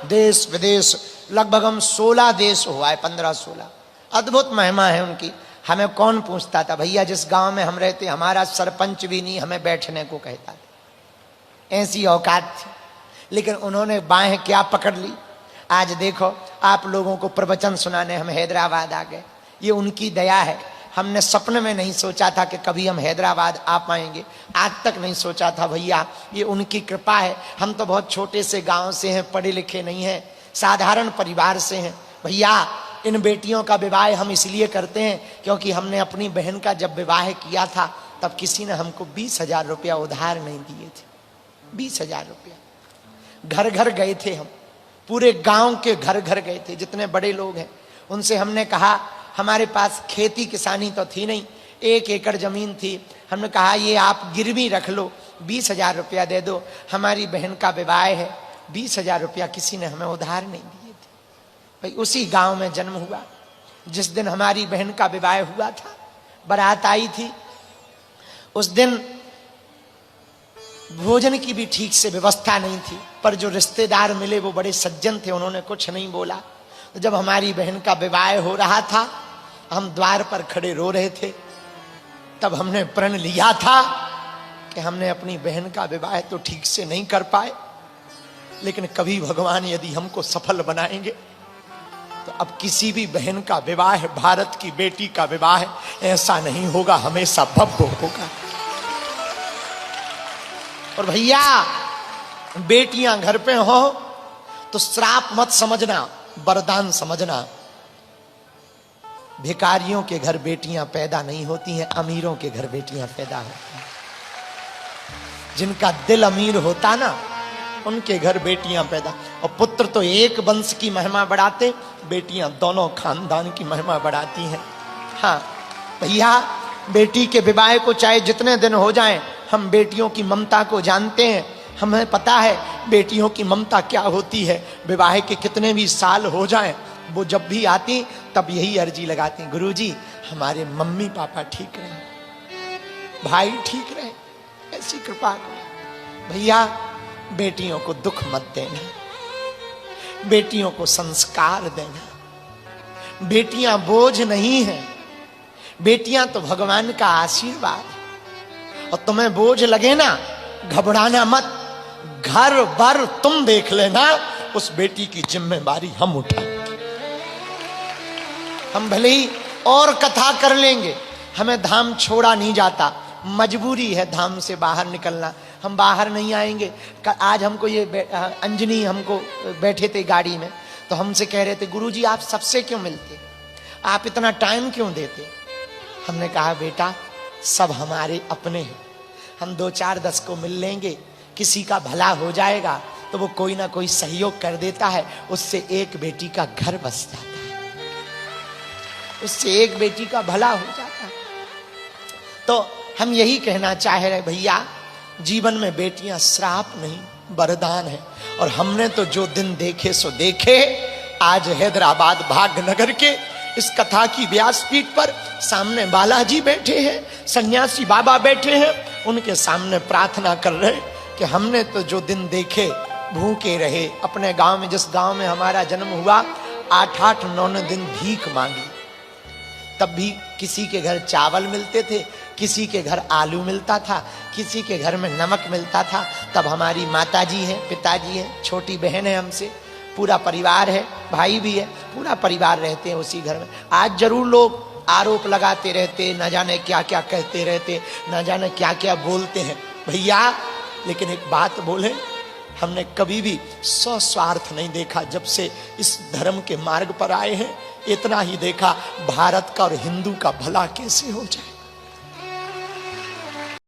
देश विदेश लगभग हम 16 देश हुआ है, 15-16। अद्भुत महिमा है उनकी। हमें कौन पूछता था भैया, जिस गांव में हम रहते हमारा सरपंच भी नहीं हमें बैठने को कहता था, ऐसी औकात थी। लेकिन उन्होंने बाहें क्या पकड़ ली। आज देखो आप लोगों को प्रवचन सुनाने हम हैदराबाद आ गए, ये उनकी दया है। हमने सपने में नहीं सोचा था कि कभी हम हैदराबाद आ पाएंगे, आज तक नहीं सोचा था भैया, ये उनकी कृपा है। हम तो बहुत छोटे से गांव से हैं, पढ़े लिखे नहीं हैं, साधारण परिवार से हैं। भैया इन बेटियों का विवाह हम इसलिए करते हैं क्योंकि हमने अपनी बहन का जब विवाह किया था तब किसी ने हमको 20,000 रुपया उधार नहीं दिए थे। 20,000 रुपया। घर घर गए थे हम, पूरे गांव के घर घर गए थे, जितने बड़े लोग हैं उनसे हमने कहा, हमारे पास खेती किसानी तो थी नहीं, 1 एकड़ जमीन थी। हमने कहा ये आप गिरवी रख लो, 20,000 रुपया दे दो, हमारी बहन का विवाह है। 20,000 रुपया किसी ने हमें उधार नहीं दिए थे। भाई उसी गांव में जन्म हुआ। जिस दिन हमारी बहन का विवाह हुआ था, बारात आई थी, उस दिन भोजन की भी ठीक से व्यवस्था नहीं थी, पर जो रिश्तेदार मिले वो बड़े सज्जन थे, उन्होंने कुछ नहीं बोला। तो जब हमारी बहन का विवाह हो रहा था, हम द्वार पर खड़े रो रहे थे, तब हमने प्रण लिया था कि हमने अपनी बहन का विवाह तो ठीक से नहीं कर पाए, लेकिन कभी भगवान यदि हमको सफल बनाएंगे तो अब किसी भी बहन का विवाह, भारत की बेटी का विवाह ऐसा नहीं होगा, हमेशा भव्य होगा। और भैया बेटियां घर पे हो तो श्राप मत समझना, वरदान समझना। भिखारियों के घर बेटियां पैदा नहीं होती हैं, अमीरों के घर बेटियां पैदा होती हैं। जिनका दिल अमीर होता ना, उनके घर बेटियां पैदा। और पुत्र तो एक वंश की महिमा बढ़ाते, बेटियां दोनों खानदान की महिमा बढ़ाती हैं। हाँ भैया, बेटी के विवाह को चाहे जितने दिन हो जाएं, हम बेटियों की ममता को जानते हैं। हमें पता है बेटियों की ममता क्या होती है। विवाह के कितने भी साल हो जाएं, वो जब भी आती तब यही अर्जी लगाती, गुरुजी हमारे मम्मी पापा ठीक रहे, भाई ठीक रहे, ऐसी कृपा करो। भैया बेटियों को दुख मत देना, बेटियों को संस्कार देना। बेटियां बोझ नहीं है, बेटियां तो भगवान का आशीर्वाद है। और तुम्हें बोझ लगे ना, घबराना मत, घर भर तुम देख लेना, उस बेटी की जिम्मेदारी हम उठाएंगे। हम भले ही और कथा कर लेंगे, हमें धाम छोड़ा नहीं जाता, मजबूरी है धाम से बाहर निकलना, हम बाहर नहीं आएंगे। आज हमको ये अंजनी हमको बैठे थे गाड़ी में, तो हमसे कह रहे थे गुरुजी आप सबसे क्यों मिलते, आप इतना टाइम क्यों देते। हमने कहा बेटा सब हमारे अपने हैं, हम 2-4-10 को मिल लेंगे, किसी का भला हो जाएगा तो वो कोई ना कोई सहयोग कर देता है, उससे एक बेटी का घर बस जाता है, उससे एक बेटी का भला हो जाता है। तो हम यही कहना चाह रहे भैया, जीवन में बेटियां श्राप नहीं वरदान है। और हमने तो जो दिन देखे सो देखे। आज हैदराबाद भाग्यनगर के इस कथा की व्यासपीठ पर सामने बालाजी बैठे हैं, सन्यासी बाबा बैठे हैं, उनके सामने प्रार्थना कर रहे कि हमने तो जो दिन देखे भूखे रहे। अपने गांव में, जिस गांव में हमारा जन्म हुआ, 8-8, 9 दिन भीख मांगी, तब भी किसी के घर चावल मिलते थे, किसी के घर आलू मिलता था, किसी के घर में नमक मिलता था। तब हमारी माताजी है, पिताजी है, छोटी बहन है हमसे, पूरा परिवार है, भाई भी है, पूरा परिवार रहते हैं उसी घर में। आज जरूर लोग आरोप लगाते रहते, न जाने क्या क्या कहते रहते, न जाने क्या क्या बोलते हैं भैया, लेकिन एक बात बोले, हमने कभी भी स्वस्वार्थ नहीं देखा। जब से इस धर्म के मार्ग पर आए हैं, इतना ही देखा, भारत का और हिंदू का भला कैसे हो जाए।